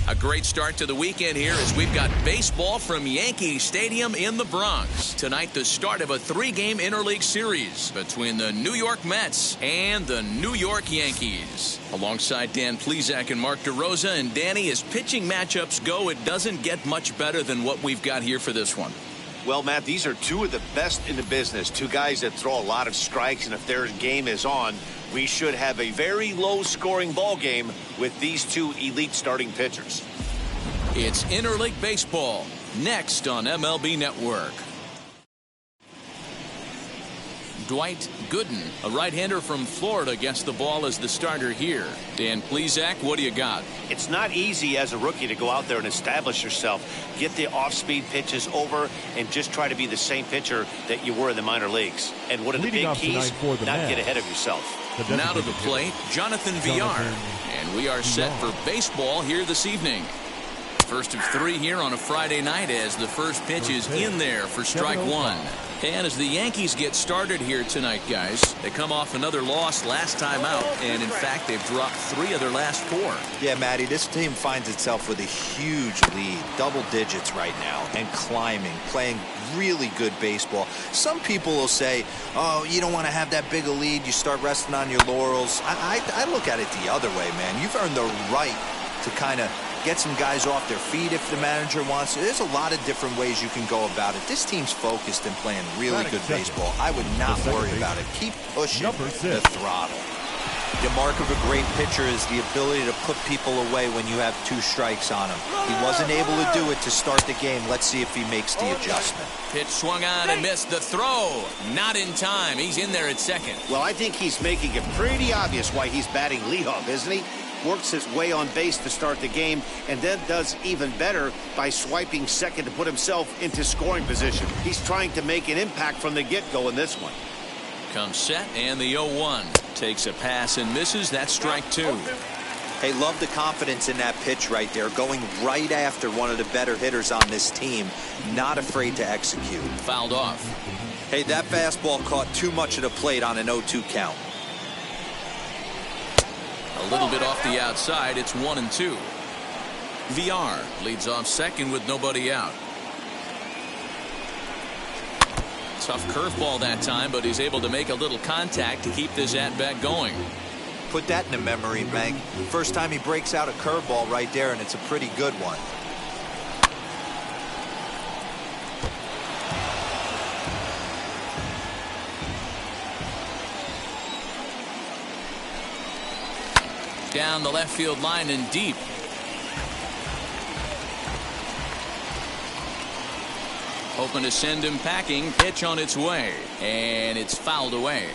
A great start to the weekend here as we've got baseball from Yankee Stadium in the Bronx. Tonight, the start of a 3-game interleague series between the New York Mets and the New York Yankees. Alongside Dan Plesac and Mark DeRosa, and Danny, as pitching matchups go, it doesn't get much better than what we've got here for this one. Well, Matt, these are two of the best in the business. Two guys that throw a lot of strikes, and if their game is on, we should have a very low-scoring ball game with these two elite starting pitchers. It's interleague baseball next on MLB Network. Dwight Gooden, a right-hander from Florida, gets the ball as the starter here. Dan Plesac, what do you got? It's not easy as a rookie to go out there and establish yourself, get the off-speed pitches over, and just try to be the same pitcher that you were in the minor leagues. And one of the big keys, not get ahead of yourself. Now to the plate, Jonathan Villar. And we are set for baseball here this evening. First of 3 here on a Friday night as the first pitch is in there for strike one. And as the Yankees get started here tonight, guys, they come off another loss last time out, and in fact they've dropped 3 of their last 4. Yeah, Matty, this team finds itself with a huge lead, double digits right now, and climbing, playing really good baseball. Some people will say, oh, you don't want to have that big a lead, you start resting on your laurels. I look at it the other way, man. You've earned the right to kind of get some guys off their feet if the manager wants to. There's a lot of different ways you can go about it. This team's focused and playing really good baseball. I would not worry about it. Keep pushing the throttle. The mark of a great pitcher is the ability to put people away when you have 2 strikes on him. He wasn't able to do it to start the game. Let's see if he makes the adjustment. Pitch swung on and missed. The throw not in time. He's in there at second. Well, I think he's making it pretty obvious why he's batting leadoff, isn't he? Works his way on base to start the game, and then does even better by swiping second to put himself into scoring position. He's trying to make an impact from the get-go in this one. Comes set, and the 0-1. Takes a pass and misses. That's strike 2. Hey, love the confidence in that pitch right there. Going right after one of the better hitters on this team. Not afraid to execute. Fouled off. Hey, that fastball caught too much of the plate on an 0-2 count. A little bit off the outside. It's 1-2. VR leads off second with nobody out. Tough curveball that time, but he's able to make a little contact to keep this at-bat going. Put that in the memory bank. First time he breaks out a curveball right there, and it's a pretty good one. Down the left field line and deep. Hoping to send him packing. Pitch on its way, and it's fouled away.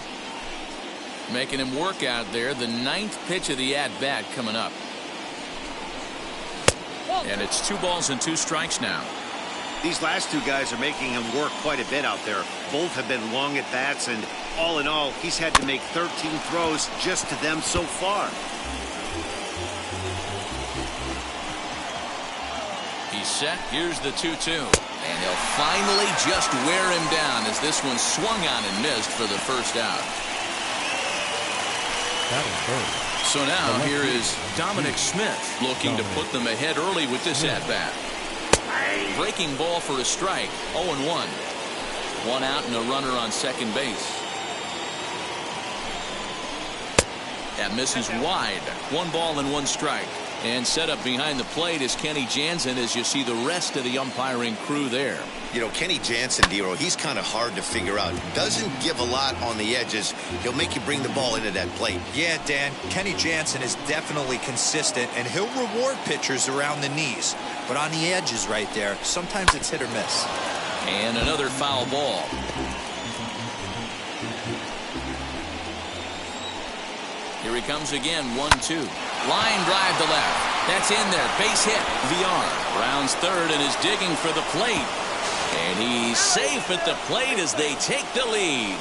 Making him work out there. The 9th pitch of the at-bat coming up. And it's 2 balls and 2 strikes now. These last 2 guys are making him work quite a bit out there. Both have been long at bats, and all in all, he's had to make 13 throws just to them so far. He's set. Here's the 2-2. And he'll finally just wear him down as this one swung on and missed for the first out. So now here is Dominic Smith looking to put them ahead early with this at-bat. Breaking ball for a strike. 0-1. One out and a runner on second base. That misses wide. 1 ball and 1 strike. And set up behind the plate is Kenny Jansen as you see the rest of the umpiring crew there. You know, Kenny Jansen, Dero, he's kind of hard to figure out. Doesn't give a lot on the edges. He'll make you bring the ball into that plate. Yeah, Dan, Kenny Jansen is definitely consistent, and he'll reward pitchers around the knees. But on the edges right there, sometimes it's hit or miss. And another foul ball. Here he comes again, 1-2. Line drive to left. That's in there. Base hit. VR rounds third and is digging for the plate. And he's safe at the plate as they take the lead.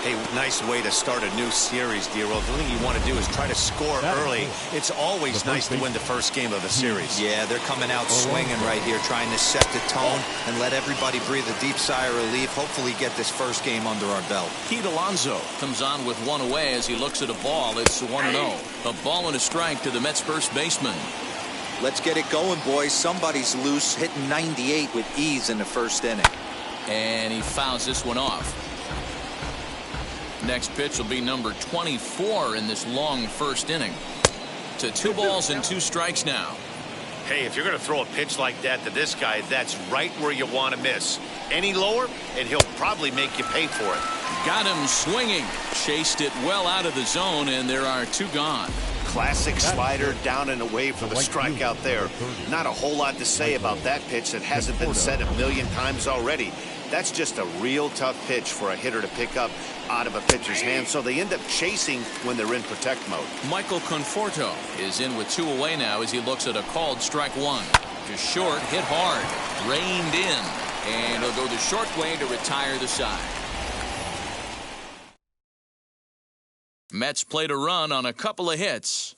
Hey, nice way to start a new series, Dero. The thing you want to do is try to score early. It's always nice to win the first game of a series. Yeah, they're coming out swinging right here, trying to set the tone and let everybody breathe a deep sigh of relief. Hopefully get this first game under our belt. Pete Alonso comes on with 1 away as he looks at a ball. It's 1-0. A ball and a strike to the Mets first baseman. Let's get it going, boys. Somebody's loose, hitting 98 with ease in the first inning. And he fouls this one off. Next pitch will be number 24 in this long first inning. To 2 balls and 2 strikes now. Hey, if you're going to throw a pitch like that to this guy, that's right where you want to miss. Any lower, and he'll probably make you pay for it. Got him swinging. Chased it well out of the zone, and there are 2 gone. Classic slider down and away for the strikeout there. Not a whole lot to say about that pitch that hasn't been said a million times already. That's just a real tough pitch for a hitter to pick up out of a pitcher's hand, so they end up chasing when they're in protect mode. Michael Conforto is in with 2 away now as he looks at a called strike 1. Just short, hit hard, reined in, and he'll go the short way to retire the side. Mets played a run on a couple of hits.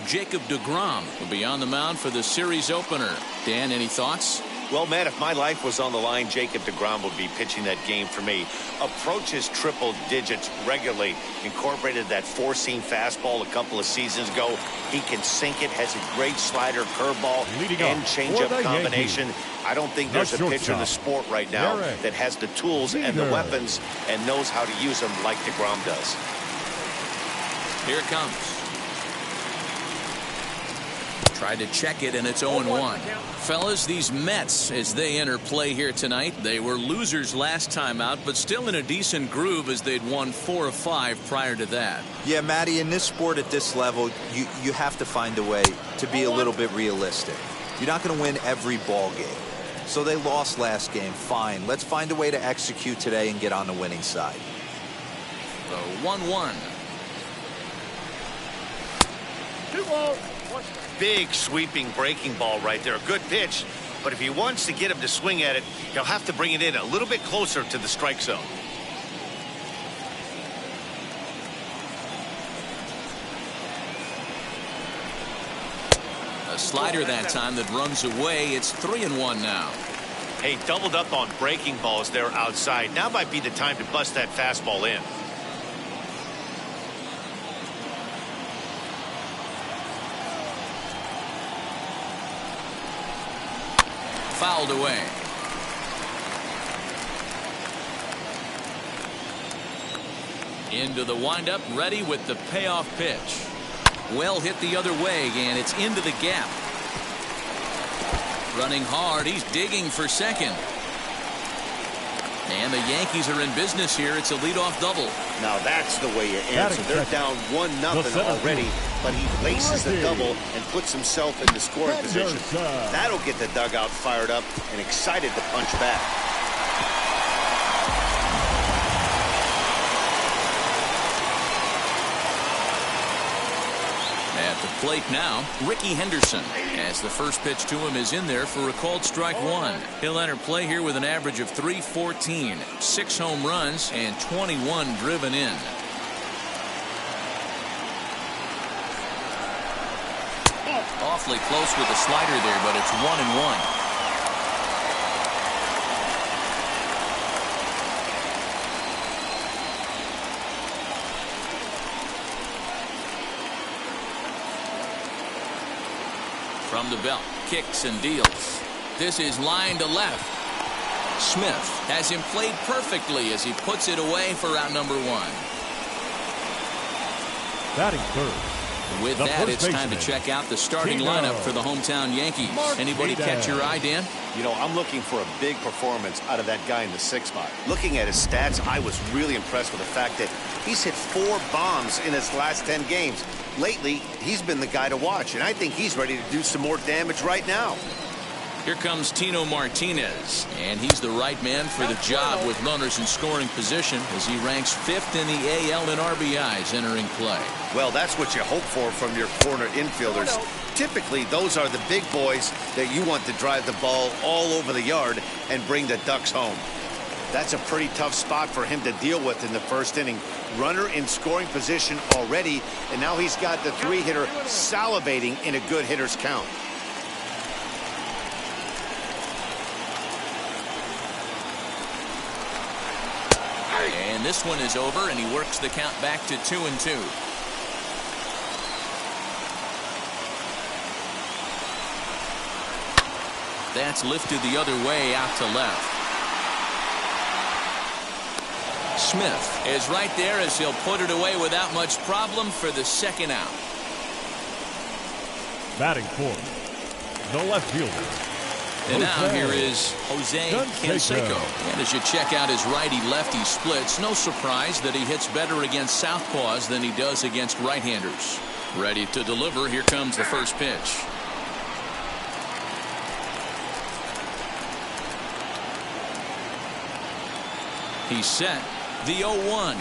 Jacob deGrom will be on the mound for the series opener. Dan, any thoughts? Well, Matt, if my life was on the line, Jacob deGrom would be pitching that game for me. Approaches triple digits regularly. Incorporated that 4-seam fastball a couple of seasons ago. He can sink it. Has a great slider, curveball, and changeup combination. I don't think there's a pitcher in the sport right now that has the tools and the weapons and knows how to use them like deGrom does. Here it comes. Tried to check it, and it's 0-1. Fellas, these Mets, as they enter play here tonight, they were losers last time out, but still in a decent groove as they'd won 4 of 5 prior to that. Yeah, Matty, in this sport at this level, you have to find a way to be a little bit realistic. You're not going to win every ball game. So they lost last game. Fine. Let's find a way to execute today and get on the winning side. The 1-1. 2 balls. Big sweeping breaking ball right there. A good pitch, but if he wants to get him to swing at it, he'll have to bring it in a little bit closer to the strike zone. A slider that time that runs away. It's 3-1 now. Hey, doubled up on breaking balls there outside. Now might be the time to bust that fastball in. Fouled away. Into the windup, ready with the payoff pitch. Well hit the other way, and it's into the gap. Running hard, he's digging for second. And the Yankees are in business here. It's a leadoff double. Now that's the way you answer. They're down 1-0 already, but he laces the double and puts himself in the scoring position. That'll get the dugout fired up and excited to punch back. At the plate now, Ricky Henderson, as the first pitch to him is in there for a called strike 1. He'll enter play here with an average of .314, 6 home runs, and 21 driven in. Awfully close with the slider there, but it's 1-1. from the belt. Kicks and deals. This is line to left. Smith has him played perfectly as he puts it away for out number 1. Batting third. With that, it's time to check out the starting lineup for the hometown Yankees. Anybody catch your eye, Dan? You know, I'm looking for a big performance out of that guy in the 6th spot. Looking at his stats, I was really impressed with the fact that he's hit 4 bombs in his last 10 games. Lately, he's been the guy to watch, and I think he's ready to do some more damage right now. Here comes Tino Martinez, and he's the right man for the job with runners in scoring position as he ranks 5th in the AL in RBIs entering play. Well, that's what you hope for from your corner infielders. Typically, those are the big boys that you want to drive the ball all over the yard and bring the Ducks home. That's a pretty tough spot for him to deal with in the 1st inning. Runner in scoring position already, and now he's got the 3-hitter salivating in a good hitter's count. And this one is over, and he works the count back to 2-2. That's lifted the other way out to left. Smith is right there as he'll put it away without much problem for the 2nd out. Batting fourth, the left fielder. And now here is Jose Canseco. And as you check out his righty-lefty splits, no surprise that he hits better against southpaws than he does against right-handers. Ready to deliver. Here comes the first pitch. He's set. The 0-1.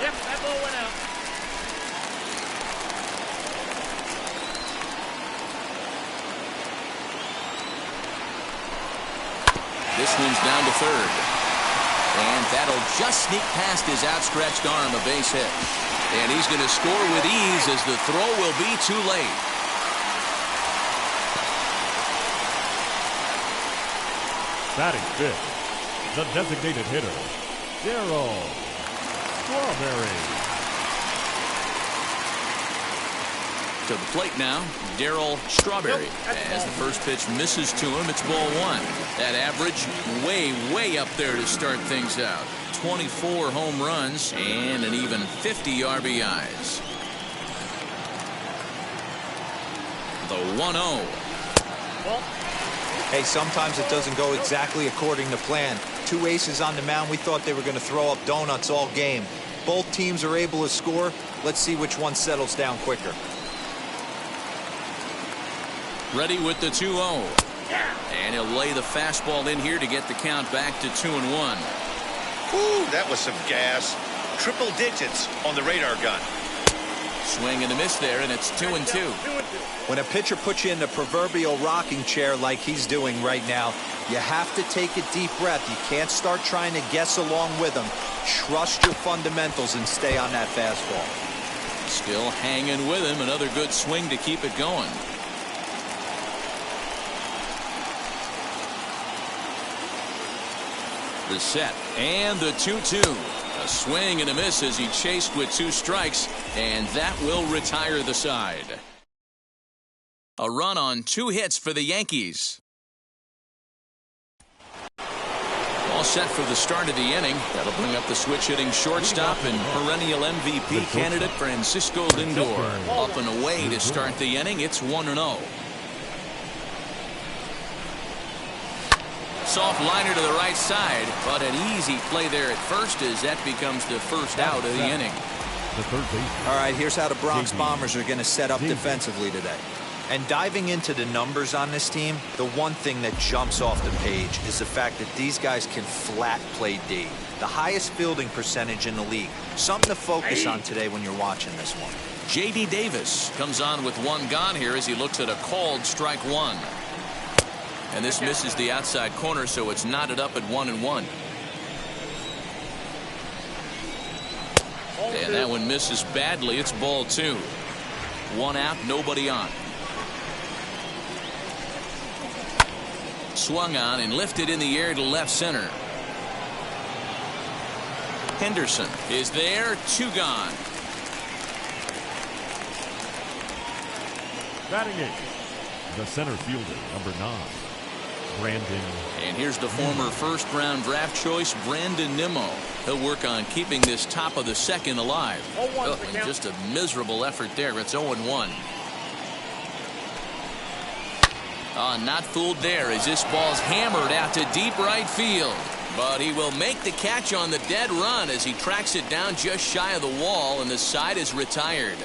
Yep, that ball went out. This one's down to 3rd. And that'll just sneak past his outstretched arm, a base hit. And he's going to score with ease as the throw will be too late. Batting 5th, the designated hitter, Daryl Strawberry. To the plate now, Daryl Strawberry. As the first pitch misses to him, it's ball 1. That average way up there to start things out. 24 home runs and an even 50 RBIs. The 1-0. Hey, sometimes it doesn't go exactly according to plan. 2 aces on the mound. We thought they were going to throw up donuts all game. Both teams are able to score. Let's see which one settles down quicker. Ready with the 2-0. And he'll lay the fastball in here to get the count back to 2-1. Ooh, that was some gas. Triple digits on the radar gun. Swing and a miss there, and it's 2-2. When a pitcher puts you in the proverbial rocking chair like he's doing right now, you have to take a deep breath. You can't start trying to guess along with him. Trust your fundamentals and stay on that fastball. Still hanging with him. Another good swing to keep it going. The set and the 2-2. A swing and a miss as he chased with 2 strikes, and that will retire the side. A run on 2 hits for the Yankees. All set for the start of the inning. That'll bring up the switch-hitting shortstop and perennial MVP candidate Francisco Lindor. Up and away to start the inning. It's 1-0. Soft liner to the right side, but an easy play there at first as that becomes the first out of the inning. All right, here's how the Bronx Bombers are going to set up defensively today. And diving into the numbers on this team, the one thing that jumps off the page is the fact that these guys can flat play D. The highest fielding percentage in the league. Something to focus on today when you're watching this one. J.D. Davis comes on with 1 gone here as he looks at a called strike 1. And this misses the outside corner, so it's knotted up at 1-1. And that one misses badly. It's ball 2. 1 out, nobody on. Swung on and lifted in the air to left center. Henderson is there. 2 gone. Batting 8, The center fielder, number 9, Brandon. And here's the former first-round draft choice, Brandon Nimmo. He'll work on keeping this top of the second alive. And just a miserable effort there. It's 0-1. Not fooled there as this ball's hammered out to deep right field. But he will make the catch on the dead run as he tracks it down just shy of the wall, and the side is retired.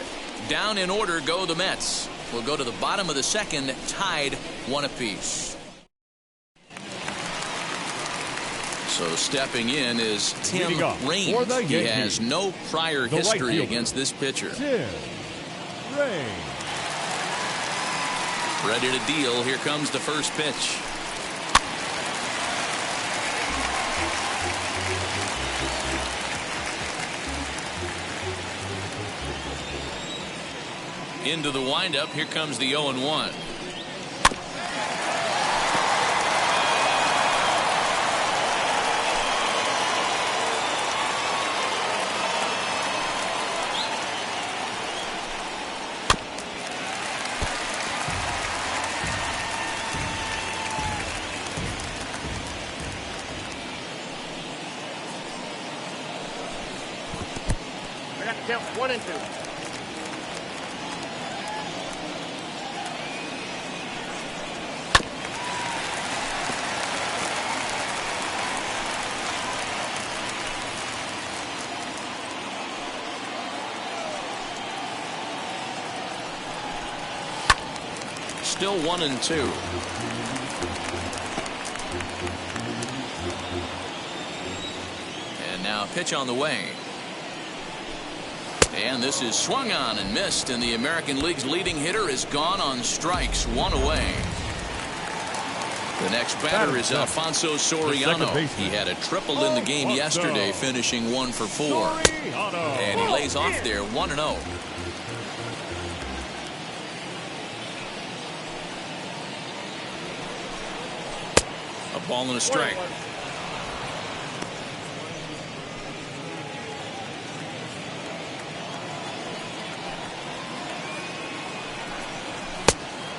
Down in order go the Mets. We'll go to the bottom of the second, tied 1 apiece. So stepping in is Tim Raines. He has no prior history against this pitcher. Tim Raines. Ready to deal. Here comes the first pitch. Into the windup. Here comes the 0-1. I got to count 1 and 2. Still 1-2. And now pitch on the way. And this is swung on and missed, and the American League's leading hitter is gone on strikes, 1 away. The next batter is Alfonso Soriano. He had a triple in the game yesterday, finishing 1 for 4. And he lays off there, 1-0. A ball and a strike.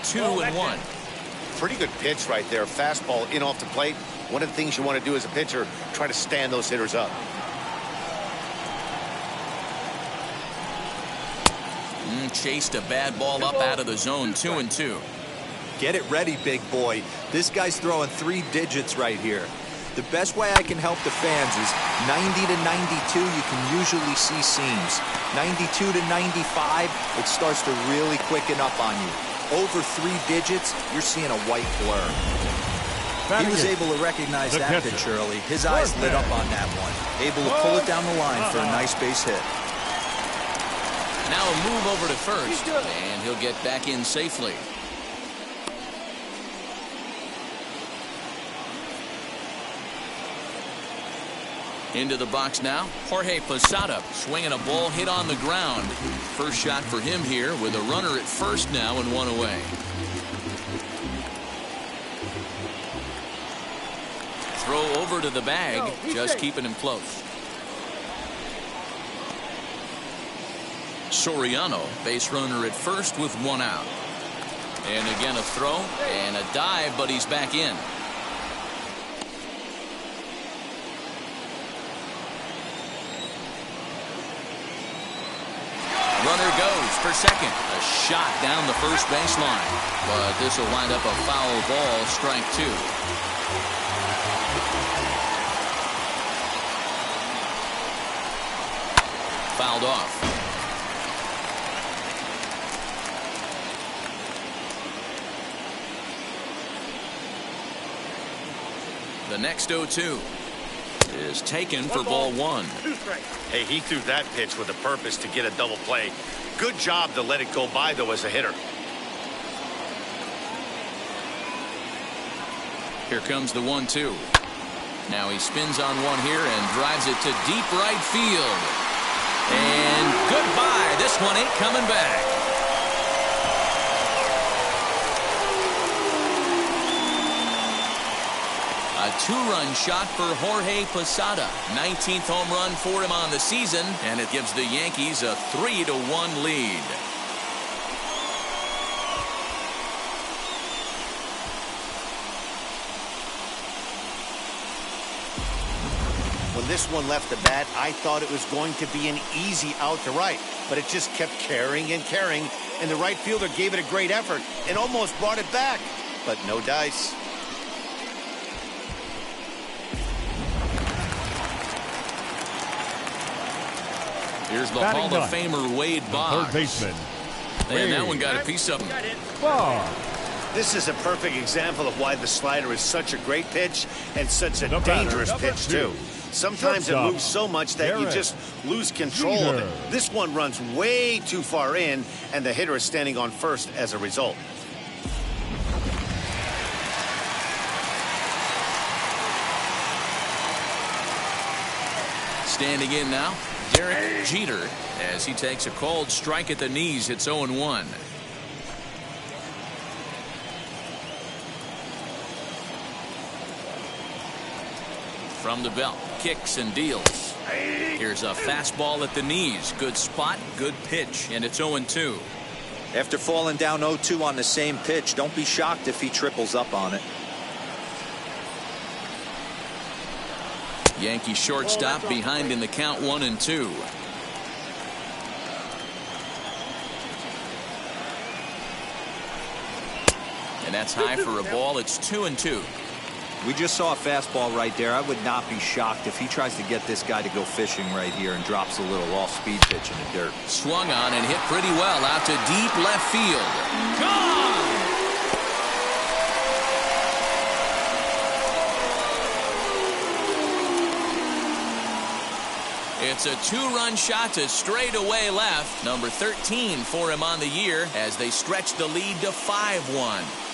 Two and 1. Pretty good pitch right there. Fastball in off the plate. One of the things you want to do as a pitcher, try to stand those hitters up. Chased a bad ball up out of the zone. 2-2. Get it ready, big boy. This guy's throwing 3 digits right here. The best way I can help the fans is 90 to 92, you can usually see seams. 92 to 95, it starts to really quicken up on you. Over 3 digits, you're seeing a white blur. He was able to recognize that pitch early. His eyes lit up on that one. Able to pull it down the line for a nice base hit. Now a move over to first, and he'll get back in safely. Into the box now, Jorge Pasada swinging a ball hit on the ground. First shot for him here with a runner at first now and 1 away. Throw over to the bag, just keeping him close. Soriano, base runner at first with 1 out. And again a throw and a dive, but he's back in. Runner goes for second. A shot down the first baseline. But this will wind up a foul ball, strike 2. Fouled off. The next 0-2 is taken for ball 1. Hey, he threw that pitch with a purpose to get a double play. Good job to let it go by, though, as a hitter. Here comes the 1-2. Now he spins on one here and drives it to deep right field. And goodbye. This one ain't coming back. A 2-run shot for Jorge Pasada. 19th home run for him on the season, and it gives the Yankees a 3-1 lead. When this one left the bat, I thought it was going to be an easy out to right, but it just kept carrying and carrying, and the right fielder gave it a great effort and almost brought it back, but no dice. Here's the Batting Hall of ninth, Famer Wade Boggs. third baseman. And that one got a piece of him. Boggs. This is a perfect example of why the slider is such a great pitch and such a The batter, dangerous number pitch, two. too. Sometimes it Shortstop, moves so much that you Derek just lose control of Jeter. it. This one runs way too far in, and the hitter is standing on first as a result. Standing in now, Derek Jeter, as he takes a cold strike at the knees. It's 0-1. From the belt, kicks and deals. Here's a fastball at the knees. Good spot, good pitch, and it's 0-2. After falling down 0-2 on the same pitch, don't be shocked if he triples up on it. Yankee shortstop behind in the count, 1-2. And that's high for a ball. It's 2-2. We just saw a fastball right there. I would not be shocked if he tries to get this guy to go fishing right here and drops a little off-speed pitch in the dirt. Swung on and hit pretty well out to deep left field. Gone! It's a two-run shot to straightaway left. Number 13 for him on the year as they stretch the lead to 5-1.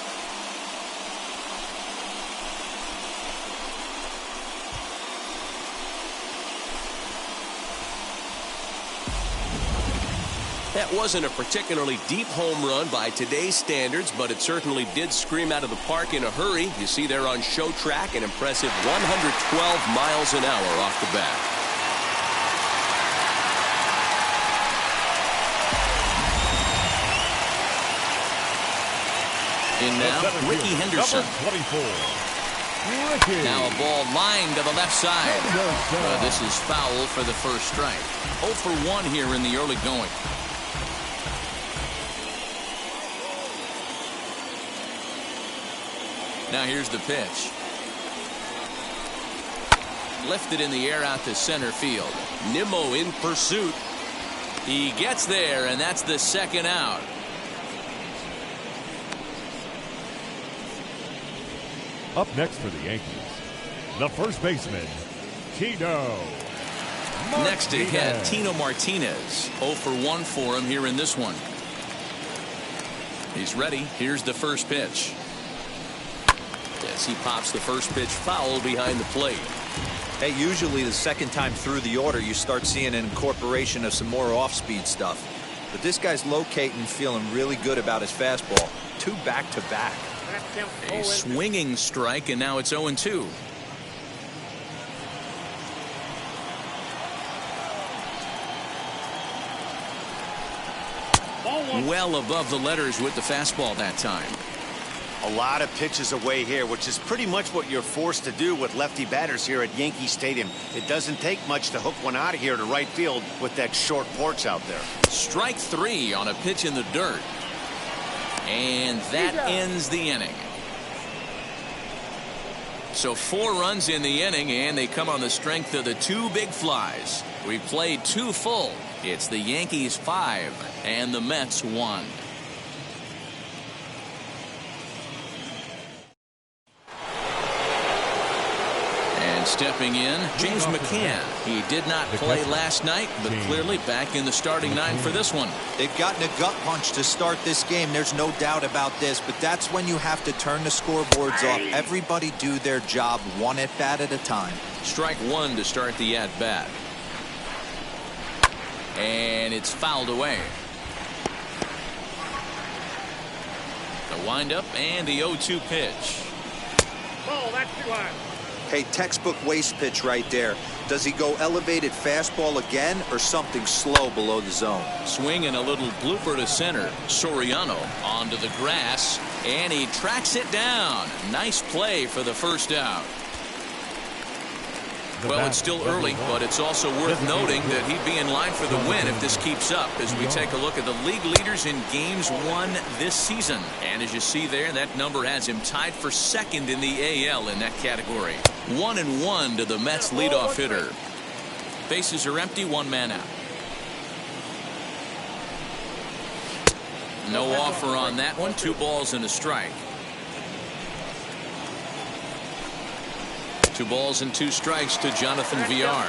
That wasn't a particularly deep home run by today's standards, but it certainly did scream out of the park in a hurry. You see there on show track an impressive 112 miles an hour off the bat. In now, Ricky Henderson. Number 24. Ricky. Now a ball lined to the left side. This is foul for the first strike. 0 for 1 here in the early going. Now here's the pitch. Lifted in the air out to center field. Nimmo in pursuit. He gets there, and that's the second out. Up next for the Yankees, the first baseman, Tino Martinez. Next ahead, Tino Martinez. 0 for 1 for him here in this one. He's ready. Here's the first pitch. As he pops the first pitch foul behind the plate. Hey, usually the second time through the order, you start seeing an incorporation of some more off-speed stuff. But this guy's locating, feeling really good about his fastball. 2 back-to-back. A swinging strike, and now it's 0-2. Well above the letters with the fastball that time. A lot of pitches away here, which is pretty much what you're forced to do with lefty batters here at Yankee Stadium. It doesn't take much to hook one out of here to right field with that short porch out there. Strike 3 on a pitch in the dirt. And that ends the inning. So 4 runs in the inning, and they come on the strength of the 2 big flies. We played 2 full. It's the Yankees 5 and the Mets 1. Stepping in, James McCann. He did not play last night, but clearly back in the starting 9 for this one. They've gotten a gut punch to start this game. There's no doubt about this, but that's when you have to turn the scoreboards off. Everybody do their job 1 at-bat at a time. Strike 1 to start the at-bat. And it's fouled away. The windup and the 0-2 pitch. Oh, that's too high. Hey, textbook waste pitch right there. Does he go elevated fastball again or something slow below the zone? Swing and a little blooper to center. Soriano onto the grass, and he tracks it down. Nice play for the first out. Well, it's still early, but it's also worth noting that he'd be in line for the win if this keeps up as we take a look at the league leaders in games won this season. And as you see there, that number has him tied for second in the AL in that category. 1-1 to the Mets leadoff hitter. Bases are empty, one man out. No offer on that one. 2 balls and a strike. 2 balls and 2 strikes to Jonathan Villar.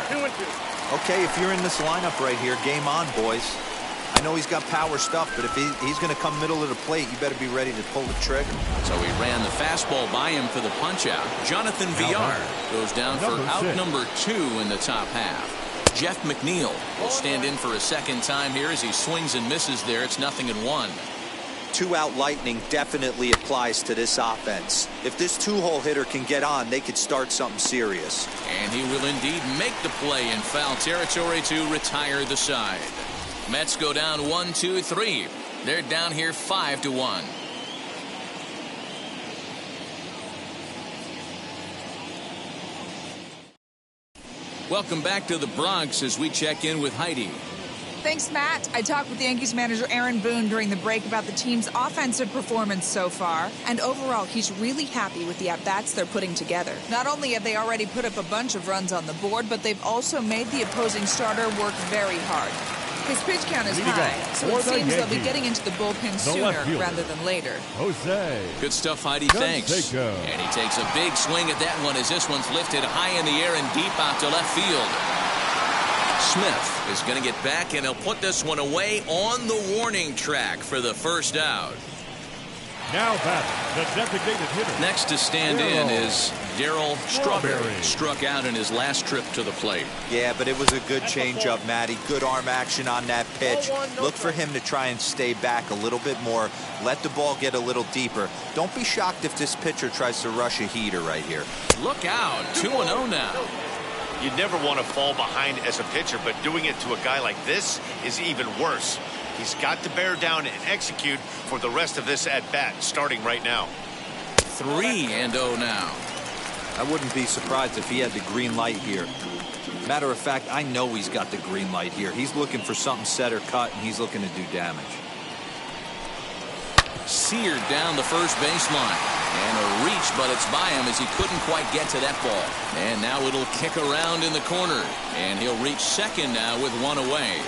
Okay, if you're in this lineup right here, game on, boys. I know he's got power stuff, but if he's going to come middle of the plate, you better be ready to pull the trigger. So he ran the fastball by him for the punch-out. Jonathan Villar goes down for out number 2 in the top half. Jeff McNeil will stand in for a second time here as he swings and misses there. It's 0-1. 2-out lightning definitely applies to this offense. If this 2-hole hitter can get on, they could start something serious. And he will indeed make the play in foul territory to retire the side. Mets go down 1-2-3. They're down here 5-1. Welcome back to the Bronx as we check in with Heidi. Thanks, Matt. I talked with Yankees manager Aaron Boone during the break about the team's offensive performance so far, and overall, he's really happy with the at-bats they're putting together. Not only have they already put up a bunch of runs on the board, but they've also made the opposing starter work very hard. His pitch count is high, so it seems they'll be getting into the bullpen sooner rather than later. Jose. Good stuff, Heidi. Thanks. And he takes a big swing at that one as this one's lifted high in the air and deep out to left field. Smith is going to get back, and he'll put this one away on the warning track for the first out. Now batting, the designated hitter. Next to stand in is Daryl Strawberry. Struck out in his last trip to the plate. Yeah, but it was a good changeup, Matty. Good arm action on that pitch. Look for him to try and stay back a little bit more. Let the ball get a little deeper. Don't be shocked if this pitcher tries to rush a heater right here. Look out. 2-0 now. You never want to fall behind as a pitcher, but doing it to a guy like this is even worse. He's got to bear down and execute for the rest of this at-bat, starting right now. 3-0 now. I wouldn't be surprised if he had the green light here. Matter of fact, I know he's got the green light here. He's looking for something set or cut, and he's looking to do damage. Seared down the first baseline. And a reach, but it's by him as he couldn't quite get to that ball. And now it'll kick around in the corner. And he'll reach second now with one away.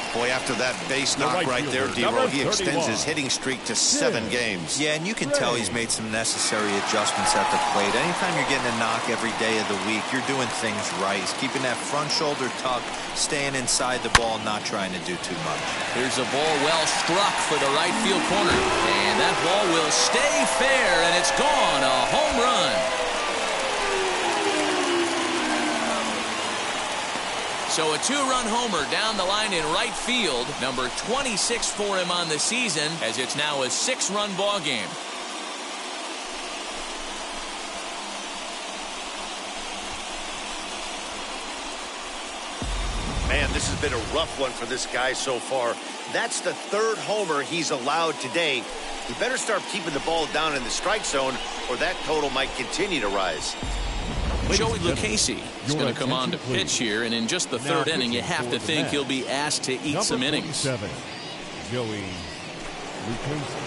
Boy, after that base knock right there, D-Roll, he extends his hitting streak to 7 games. Yeah, and you can tell he's made some necessary adjustments at the plate. Anytime you're getting a knock every day of the week, you're doing things right. He's keeping that front shoulder tucked, staying inside the ball, not trying to do too much. Here's a ball well struck for the right field corner. And that ball will stay fair, and it's gone. A home run. So a 2-run homer down the line in right field. Number 26 for him on the season, as it's now a 6-run ball game. Man, this has been a rough one for this guy so far. That's the 3rd homer he's allowed today. He better start keeping the ball down in the strike zone, or that total might continue to rise. Joey Lucchesi is going to come on to pitch here, and in just the 3rd inning, you have to think he'll be asked to eat some innings. Joey Lucchesi.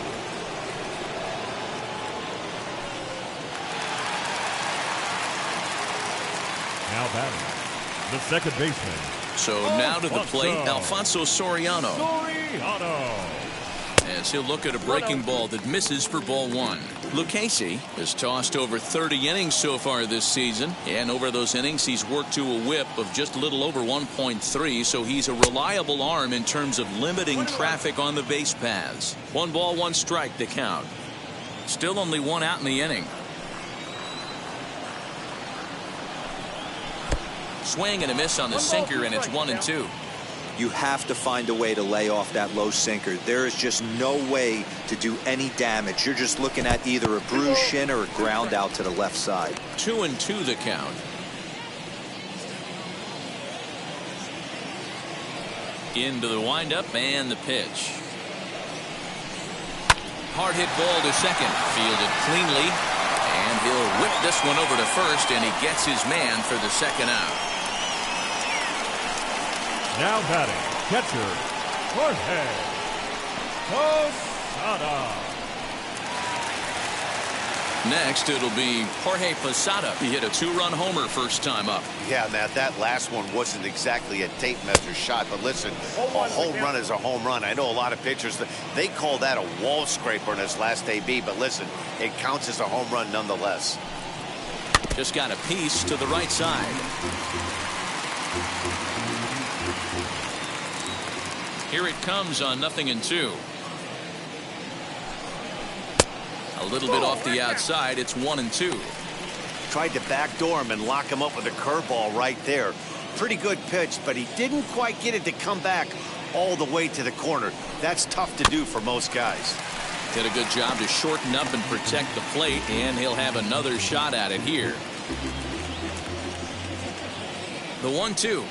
Now batting, the second baseman. So now to the plate, Alfonso Soriano. As he'll look at a breaking ball that misses for ball 1. Lucchesi has tossed over 30 innings so far this season, and over those innings he's worked to a whip of just a little over 1.3, so he's a reliable arm in terms of limiting traffic on the base paths. 1 ball, 1 strike to count. Still only 1 out in the inning. Swing and a miss on the sinker, and it's 1-2. You have to find a way to lay off that low sinker. There is just no way to do any damage. You're just looking at either a bruised shin or a ground out to the left side. 2-2 the count. Into the windup and the pitch. Hard hit ball to second. Fielded cleanly. And he'll whip this one over to first, and he gets his man for the second out. Now batting, catcher, Jorge Pasada. Next, it'll be Jorge Pasada. He hit a two-run homer first time up. Yeah, Matt, that last one wasn't exactly a tape measure shot, but listen, a home run is a home run. I know a lot of pitchers, they call that a wall scraper in his last AB, but listen, it counts as a home run nonetheless. Just got a piece to the right side. Here it comes on 0-2. A little bit off the outside. It's 1-2. Tried to backdoor him and lock him up with a curveball right there. Pretty good pitch, but he didn't quite get it to come back all the way to the corner. That's tough to do for most guys. Did a good job to shorten up and protect the plate, and he'll have another shot at it here. The 1-2.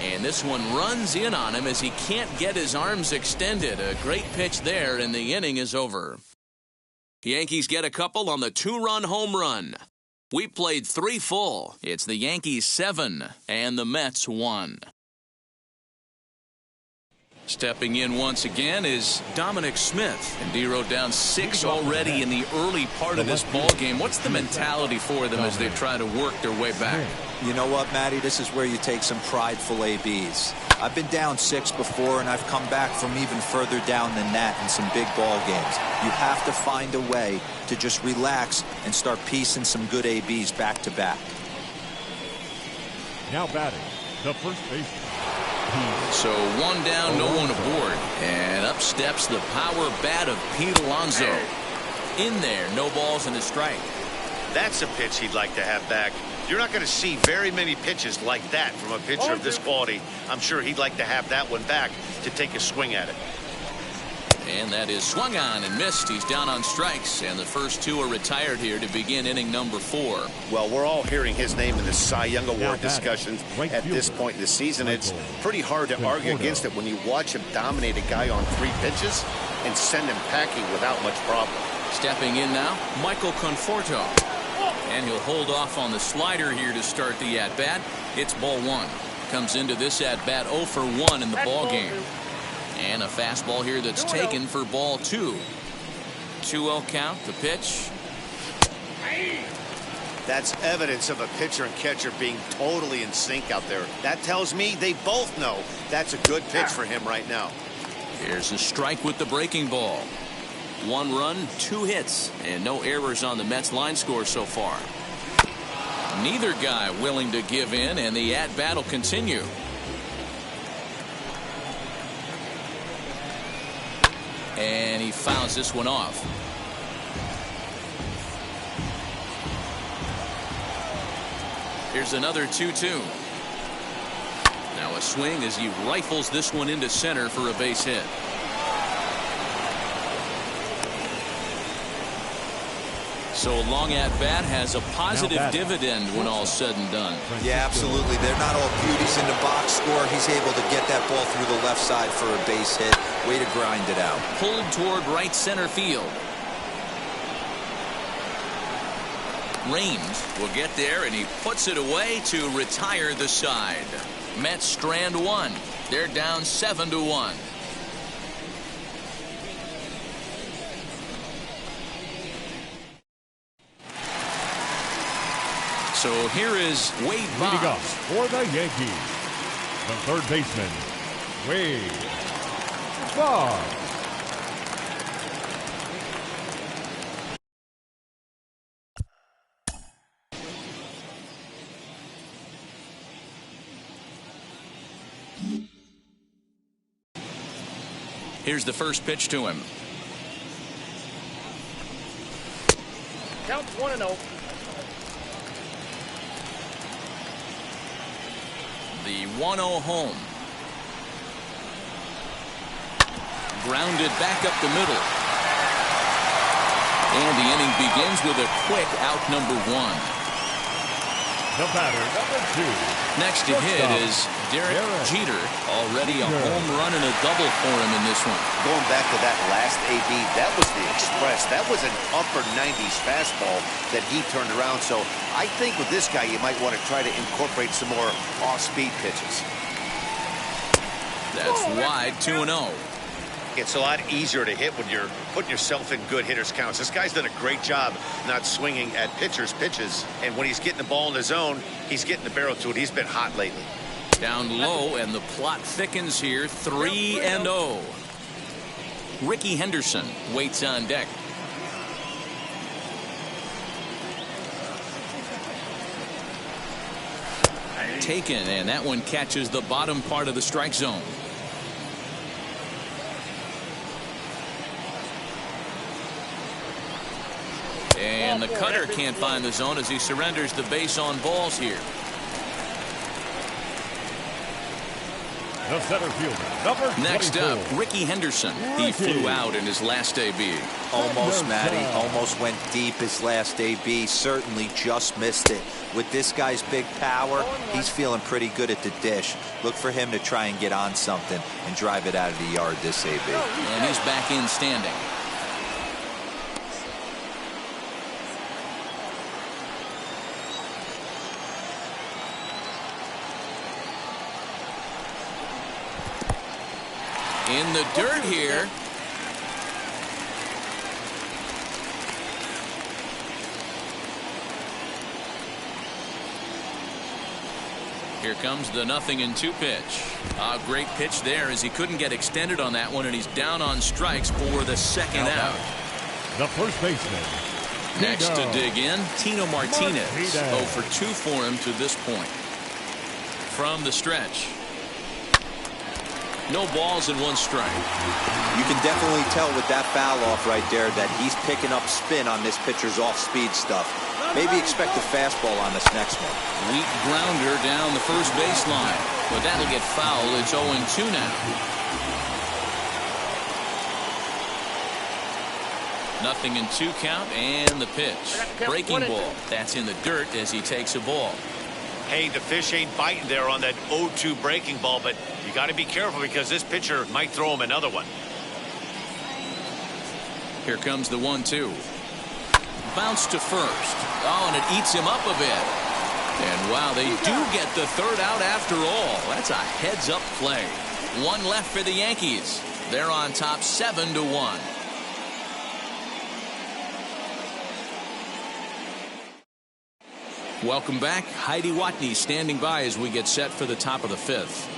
And this one runs in on him as he can't get his arms extended. A great pitch there, and the inning is over. Yankees get a couple on the two-run home run. We played 3 full. It's the Yankees 7 and the Mets 1. Stepping in once again is Dominic Smith. And Dero down 6 already in the early part of this ball game. What's the mentality for them as they try to work their way back? You know what, Matty? This is where you take some prideful ABs. I've been down 6 before, and I've come back from even further down than that in some big ball games. You have to find a way to just relax and start piecing some good ABs back to back. Now batting, the first baseman. So 1 down, no one aboard. And up steps the power bat of Pete Alonso. In there, no balls and a strike. That's a pitch he'd like to have back. You're not going to see very many pitches like that from a pitcher of this quality. I'm sure he'd like to have that one back to take a swing at it. And that is swung on and missed. He's down on strikes, and the first 2 are retired here to begin inning number 4. Well, we're all hearing his name in the Cy Young Award discussions at this point in the season. It's pretty hard to argue against it when you watch him dominate a guy on 3 pitches and send him packing without much problem. Stepping in now, Michael Conforto. And he'll hold off on the slider here to start the at-bat. It's ball 1. Comes into this at-bat 0 for 1 in the ball game. And a fastball here that's taken for ball 2. 2-0 count, the pitch. That's evidence of a pitcher and catcher being totally in sync out there. That tells me they both know that's a good pitch for him right now. Here's a strike with the breaking ball. 1 run, 2 hits, and no errors on the Mets line score so far. Neither guy willing to give in, and the at-bat will continue. And he fouls this one off. Here's another 2-2. Now a swing as he rifles this one into center for a base hit. So a long at-bat has a positive dividend when all's said and done. Yeah, absolutely. They're not all beauties in the box score. He's able to get that ball through the left side for a base hit. Way to grind it out. Pulled toward right center field. Raines will get there, and he puts it away to retire the side. Mets strand 1. They're down 7-1. So here is Wade Leading up Boggs. for the Yankees, the third baseman, Wade Boggs. Here's the first pitch to him. Count 1-0. The 1-0 home. Grounded back up the middle. And the inning begins with a quick out number 1. The batter, number 2. Next to hit is Derek Jeter. Already a home run and a double for him in this one. Going back to that last AB, that was the express. That was an upper 90s fastball that he turned around. So I think with this guy, you might want to try to incorporate some more off-speed pitches. That's wide, 2-0. It's a lot easier to hit when you're putting yourself in good hitters' counts. This guy's done a great job not swinging at pitchers' pitches. And when he's getting the ball in the zone, he's getting the barrel to it. He's been hot lately. Down low, and the plot thickens here, 3-0. Ricky Henderson waits on deck. Taken, and that one catches the bottom part of the strike zone. And the cutter can't find the zone as he surrenders the base on balls here. The center fielder, number 24. Next up, Ricky Henderson. He flew out in his last AB. Almost, Matty. Almost went deep his last AB. Certainly just missed it. With this guy's big power, he's feeling pretty good at the dish. Look for him to try and get on something and drive it out of the yard this AB. And he's back in standing. In the dirt here. Here comes the 0-2 pitch. A great pitch there as he couldn't get extended on that one, and he's down on strikes for the second out. The first baseman. Next to dig in, Tino Martinez. 0 for 2 for him to this point. From the stretch. No balls and 1 strike. You can definitely tell with that foul off right there that he's picking up spin on this pitcher's off-speed stuff. Maybe expect a fastball on this next one. Weak grounder down the first baseline. But that'll get foul. It's 0-2 now. 0-2 count and the pitch. Breaking ball. That's in the dirt as he takes a ball. Hey, the fish ain't biting there on that 0-2 breaking ball, but you got to be careful because this pitcher might throw him another one. Here comes the 1-2. Bounce to first. Oh, and it eats him up a bit. And wow, they do get the third out after all. That's a heads-up play. 1 left for the Yankees. They're on top 7-1. Welcome back. Heidi Watney standing by as we get set for the top of the 5th.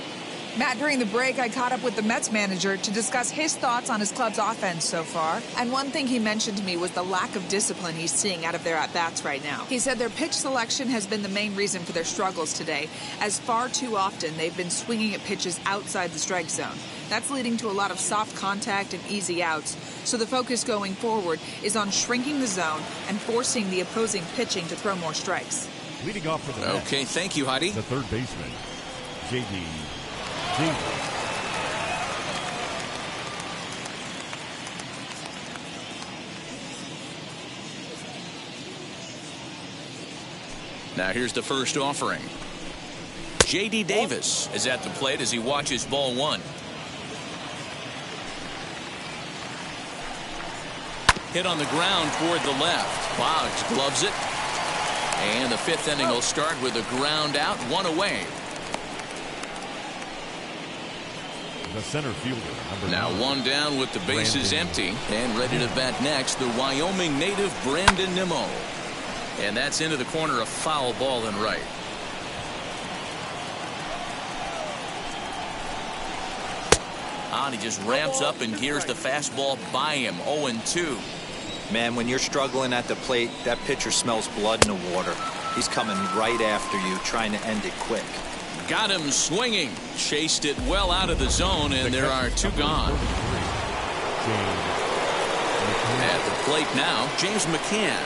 Matt, during the break, I caught up with the Mets manager to discuss his thoughts on his club's offense so far. And one thing he mentioned to me was the lack of discipline he's seeing out of their at-bats right now. He said their pitch selection has been the main reason for their struggles today, as far too often they've been swinging at pitches outside the strike zone. That's leading to a lot of soft contact and easy outs. So the focus going forward is on shrinking the zone and forcing the opposing pitching to throw more strikes. Leading off for the Mets. Okay, thank you, Heidi. The third baseman, J.D. Now here's the first offering. J.D. Davis is at the plate as he watches ball 1. Hit on the ground toward the left. Boggs gloves it. And the 5th inning will start with a ground out, 1 away. The center fielder, number now 9. 1 down with the bases empty. And ready to bat next, the Wyoming native Brandon Nimmo. And that's into the corner, a foul ball and right. And he just ramps up and gears the fastball by him. 0-2. Man, when you're struggling at the plate, that pitcher smells blood in the water. He's coming right after you, trying to end it quick. Got him swinging. Chased it well out of the zone, and there are 2 gone. At the plate now, James McCann.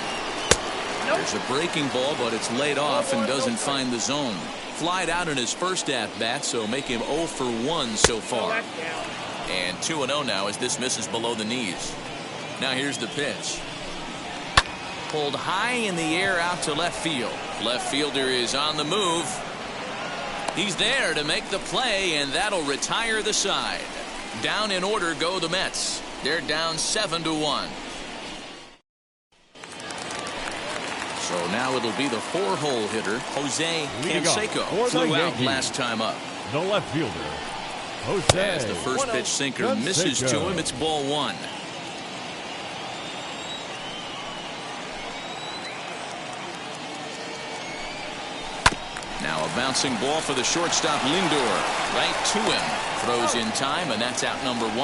There's a breaking ball, but it's laid off and doesn't find the zone. Flied out in his first at-bat, so make him 0 for 1 so far. And 2-0 now as this misses below the knees. Now here's the pitch. pulled high in the air out to left field. Left fielder is on the move. He's there to make the play, and that'll retire the side. Down in order go the Mets. They're down 7-1. So now it'll be the 4-hole hitter, Jose Canseco. Flew out last time up. The left fielder, Jose. As the first pitch sinker misses to him, it's ball 1. Now a bouncing ball for the shortstop Lindor. Right to him. Throws in time, and that's out number 1.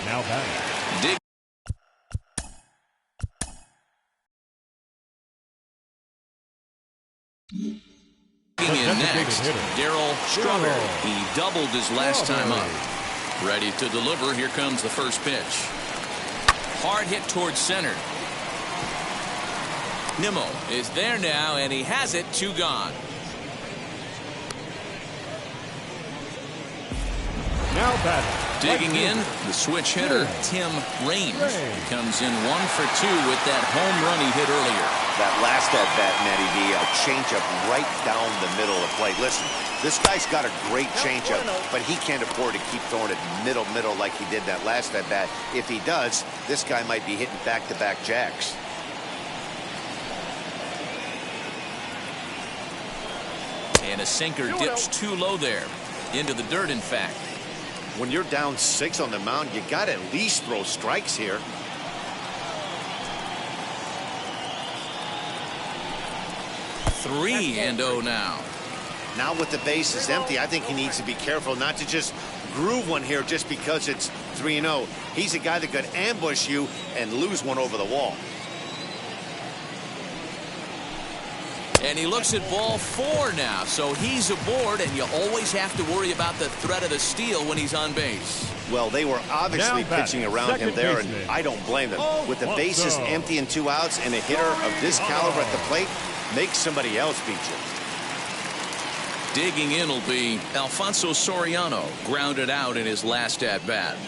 Now batting. Dig in next, Daryl Strawberry. He doubled his last time up. Ready to deliver. Here comes the first pitch. Hard hit towards center. Nimmo is there now, and he has it. 2 gone. Now batting. Digging in, the switch hitter, Tim Raines. Comes in 1 for 2 with that home run he hit earlier. That last at-bat, Matty V, a changeup right down the middle of the plate. Listen, this guy's got a great changeup, but he can't afford to keep throwing it middle like he did that last at-bat. If he does, this guy might be hitting back-to-back jacks. And a sinker dips too low there. Into the dirt, in fact. When you're down 6 on the mound, you got to at least throw strikes here. Three and 0 now. Now with the bases empty, I think he needs to be careful not to just groove one here just because it's 3-0. He's a guy that could ambush you and lose one over the wall. And he looks at ball 4 now, so he's aboard, and you always have to worry about the threat of the steal when he's on base. Well, they were obviously pitching around him there, and I don't blame them. With the bases empty and 2 outs, and a hitter of this caliber at the plate, make somebody else beat you. Digging in will be Alfonso Soriano, grounded out in his last at-bat.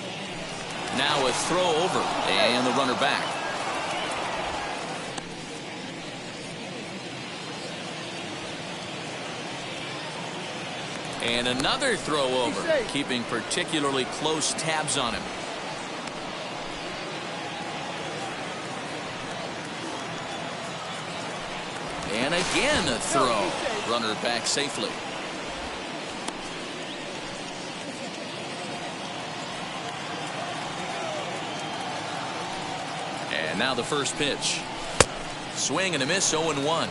Now a throw over, and the runner back. And another throw over, keeping particularly close tabs on him. And again a throw. Runner back safely. And now the first pitch. Swing and a miss, 0-1.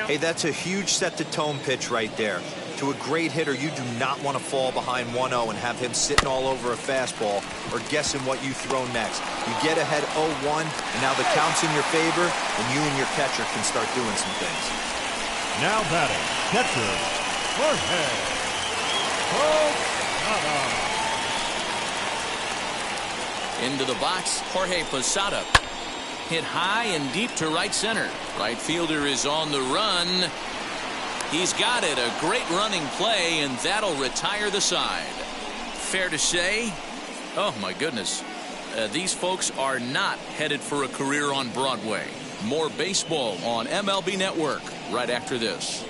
Hey, that's a huge set-the-tone pitch right there. To a great hitter, you do not want to fall behind 1-0 and have him sitting all over a fastball or guessing what you throw next. You get ahead 0-1, and now the count's in your favor, and you and your catcher can start doing some things. Now batting, catcher, Jorge Pasada. Into the box, Jorge Pasada. Hit high and deep to right center. Right fielder is on the run. He's got it. A great running play, and that'll retire the side. Fair to say, oh my goodness, these folks are not headed for a career on Broadway. More baseball on MLB Network right after this.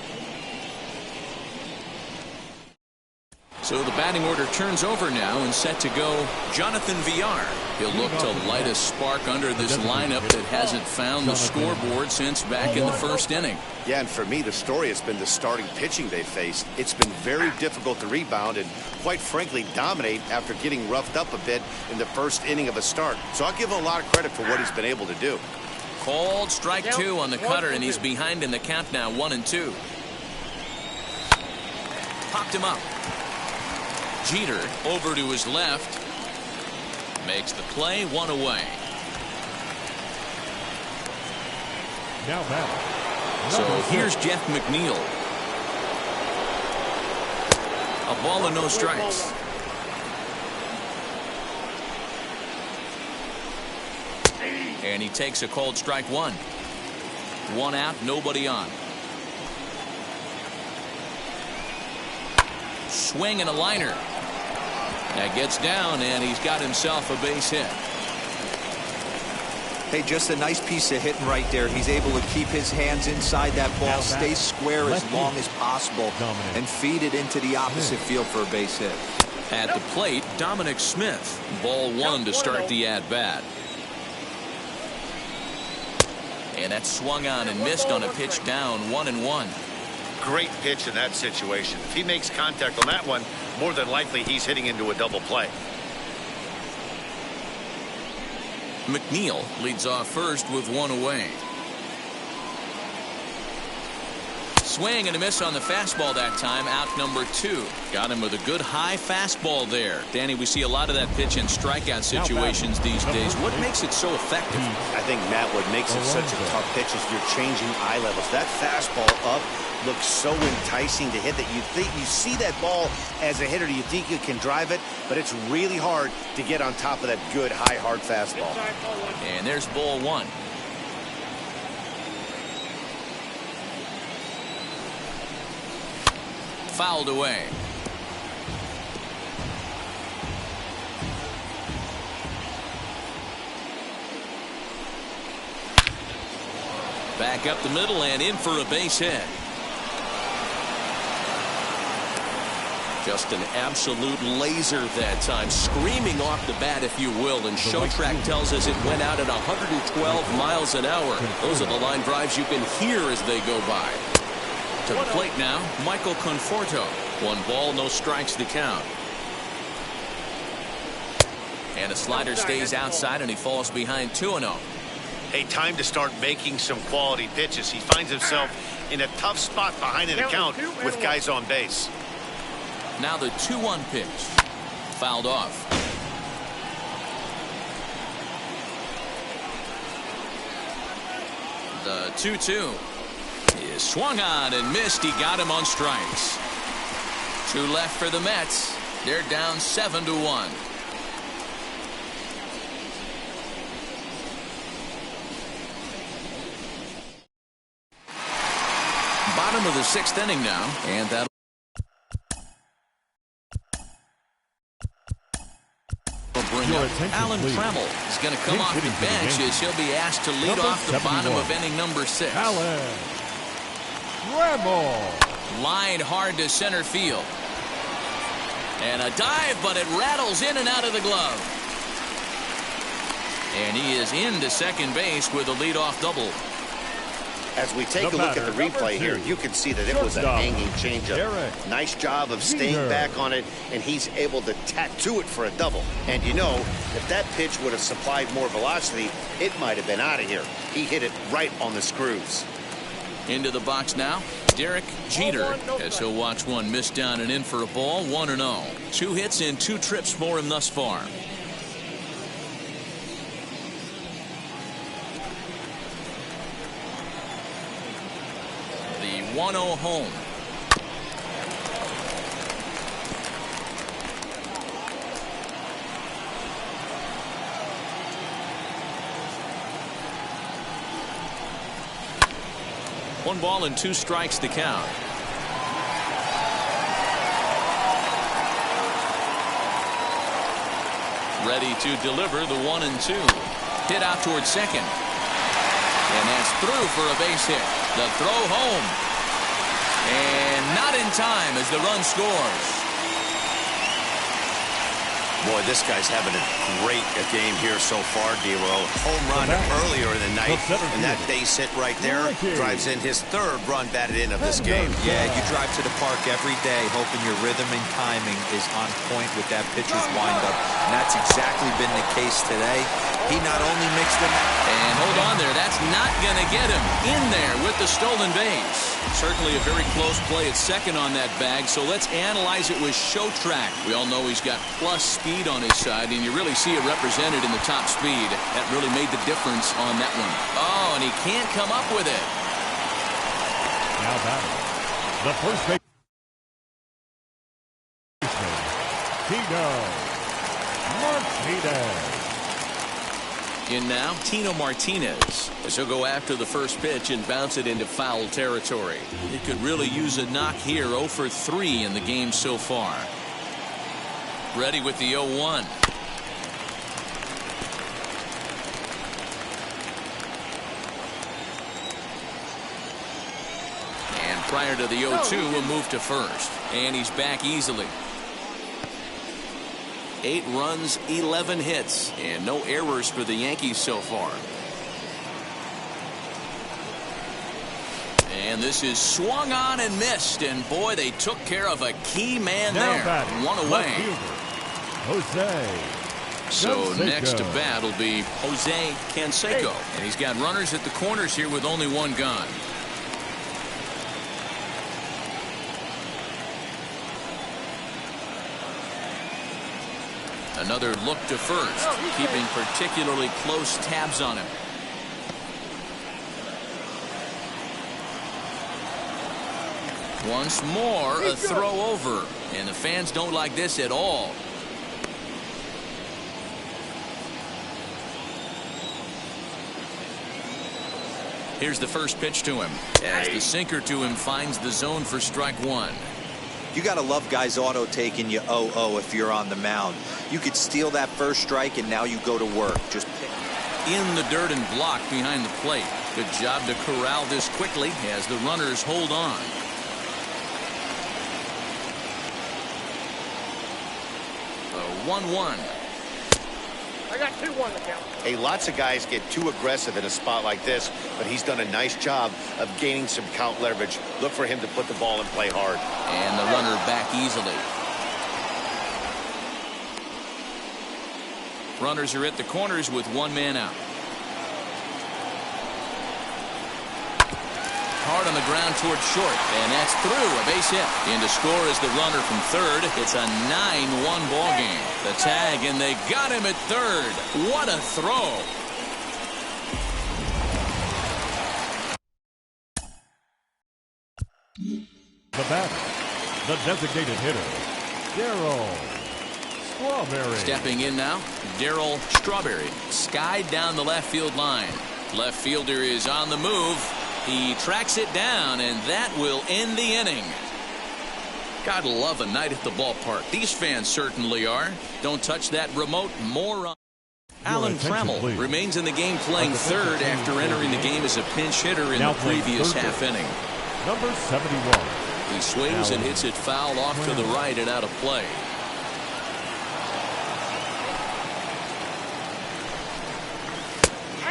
So the batting order turns over now, and set to go Jonathan Villar. He'll look to light a spark under this lineup that hasn't found the scoreboard since back in the first inning. Yeah, and for me, the story has been the starting pitching they faced. It's been very difficult to rebound and, quite frankly, dominate after getting roughed up a bit in the first inning of a start. So I'll give him a lot of credit for what he's been able to do. Called strike 2 on the cutter, and he's behind in the count now, 1-2. Popped him up. Jeter over to his left. Makes the play, 1 away. Now back. So here's Jeff McNeil. A ball and no strikes. And he takes a called strike 1. 1 out, nobody on. Swing and a liner. That gets down, and he's got himself a base hit. Hey, just a nice piece of hitting right there. He's able to keep his hands inside that ball, stay square as long as possible, and feed it into the opposite field for a base hit. At the plate, Dominic Smith. Ball one to start the at-bat. And that swung on and missed on a pitch down 1-1. Great pitch in that situation. If he makes contact on that one, more than likely he's hitting into a double play. McNeil leads off first with one away. Swing and a miss on the fastball that time. Out number 2. Got him with a good high fastball there. Danny, we see a lot of that pitch and strikeout situations these days. What makes it so effective? I think, Matt, what makes it such a tough pitch is you're changing eye levels. That fastball up looks so enticing to hit that you think you see that ball as a hitter, you think you can drive it, but it's really hard to get on top of that good high hard fastball. And there's ball one. Fouled away. Back up the middle and in for a base hit. Just an absolute laser that time, screaming off the bat, if you will, and Show Track tells us it went out at 112 miles an hour. Those are the line drives you can hear as they go by. To the plate now, Michael Conforto. 1 ball, no strikes to count. And a slider stays outside and he falls behind 2-0. Hey, time to start making some quality pitches. He finds himself in a tough spot behind an account with guys on base. Now the 2-1 pitch. Fouled off. The 2-2 is swung on and missed. He got him on strikes. 2 left for the Mets. They're down 7-1. Bottom of the 6th inning now, and that will bring up Alan Trammell. He's going to come off the bench as he'll be asked to lead off the bottom of inning number 6. Alan Trammell. Lined hard to center field. And a dive, but it rattles in and out of the glove. And he is into second base with a leadoff double. As we take a look at the replay here, you can see that it was a hanging changeup. Nice job of staying back on it, and he's able to tattoo it for a double. And you know, if that pitch would have supplied more velocity, it might have been out of here. He hit it right on the screws. Into the box now, Derek Jeter, as he'll watch one miss down and in for a ball. 1-0. 2 hits and 2 trips for him thus far. The 1-0 home. One ball and 2 strikes to count. Ready to deliver the 1-2. Hit out towards second. And that's through for a base hit. The throw home. And not in time as the run scores. Boy, this guy's having a great game here so far, D-Row. Home run earlier in the night, and that base hit right there drives in his 3rd run batted in of this game. Yeah, you drive to the park every day hoping your rhythm and timing is on point with that pitcher's windup, and that's exactly been the case today. He not only mixed them up. And hold on there, that's not going to get him in there with the stolen base. Certainly a very close play at second on that bag, so let's analyze it with Show Track. We all know he's got plus speed on his side, and you really see it represented in the top speed. That really made the difference on that one. Oh, and he can't come up with it. Now batting, the first baseman, Tino Martinez. In now, Tino Martinez, as he'll go after the first pitch and bounce it into foul territory. He could really use a knock here. 0 for 3 in the game so far. Ready with the 0-1. prior to the 0-2 will move to first. And he's back easily. 8 runs, 11 hits, and no errors for the Yankees so far. And this is swung on and missed, and boy, they took care of a key man there. One away. Jose. So Canseco. next to bat will be Jose Canseco, and he's got runners at the corners here with only one gone. Another look to first, keeping particularly close tabs on him. Once more, a throw over, and the fans don't like this at all. Here's the first pitch to him, as the sinker to him finds the zone for strike one. You got to love guys auto taking you 0-0 if you're on the mound. You could steal that first strike and now you go to work. Just pick. In the dirt and block behind the plate. Good job to corral this quickly as the runners hold on. The 1-1. I got 2-1 to count. Hey, lots of guys get too aggressive in a spot like this, but he's done a nice job of gaining some count leverage. Look for him to put the ball in play hard. And the runner back easily. Runners are at the corners with one man out. Hard on the ground toward short, and that's through. A base hit. In to score is the runner from third. It's a 9-1 ball game. The tag, and they got him at third. What a throw. The batter, the designated hitter, Daryl Strawberry. Stepping in now, Daryl Strawberry. Skied down the left field line. Left fielder is on the move. He tracks it down, and that will end the inning. Gotta love a night at the ballpark. These fans certainly are. Don't touch that remote. More on. Alan Trammell remains in the game playing third after entering the game as a pinch hitter in the previous half inning. Number 71. He swings and hits it foul off to the right and out of play.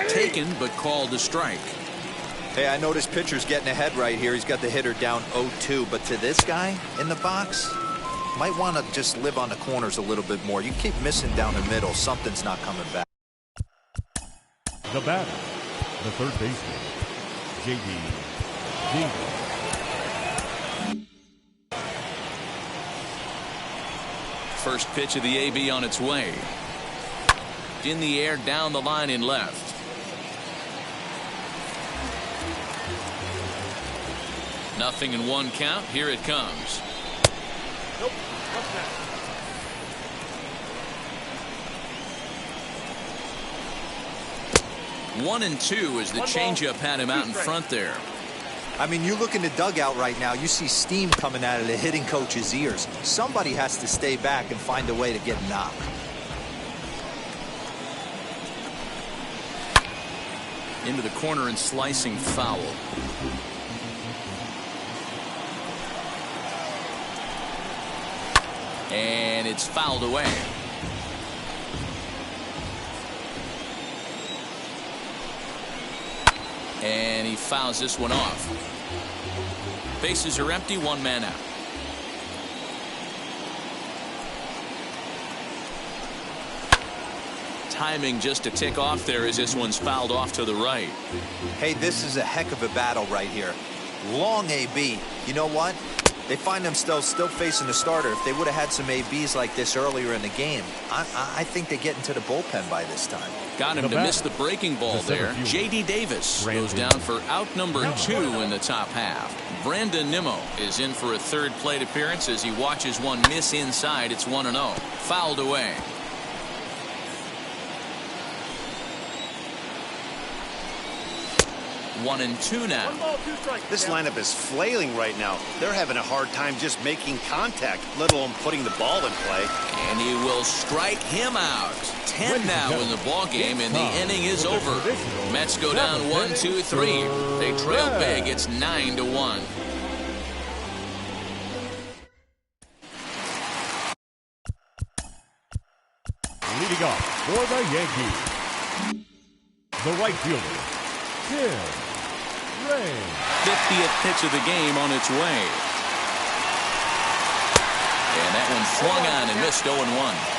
Taken but called a strike. Hey, I noticed pitcher's getting ahead right here. He's got the hitter down 0-2, but to this guy in the box, might want to just live on the corners a little bit more. You keep missing down the middle, something's not coming back. The batter, the third baseman, J.D. Davis. First pitch of the AB on its way. In the air, down the line in left. Nothing in one count. Here it comes. Nope. What's that? One and two as the changeup had him out in front there. I mean, you look in the dugout right now, you see steam coming out of the hitting coach's ears. Somebody has to stay back and find a way to get knocked. Into the corner and slicing foul. And it's fouled away. And he fouls this one off. Bases are empty, one man out. Timing just to tick off there as this one's fouled off to the right. Hey, this is a heck of a battle right here. Long AB. You know what? They find themselves still facing the starter. If they would have had some ABs like this earlier in the game, I think they get into the bullpen by this time. Got him to miss the breaking ball there. J.D. Davis goes down for out number 2 in the top half. Brandon Nimmo is in for a third plate appearance as he watches one miss inside. It's 1-0. Fouled away. One and two now. 1 ball, 2 strikes. This lineup is flailing right now. They're having a hard time just making contact, let alone putting the ball in play. And he will strike him out. 10 now in the ball game, and the inning is over. Mets go down 1-2-3. They trail big. It's 9-1. up for the Yankees, the right fielder, Tim Ray. 50th pitch of the game on its way. And that one swung on and missed 0-1.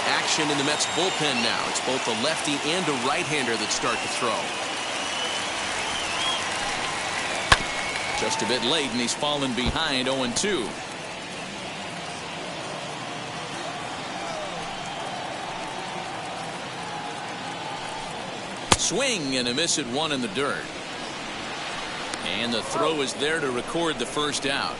Action in the Mets bullpen now. It's both a lefty and a right-hander that start to throw. Just a bit late, and he's fallen behind 0-2. Swing and a miss at one in the dirt. And the throw is there to record the first out.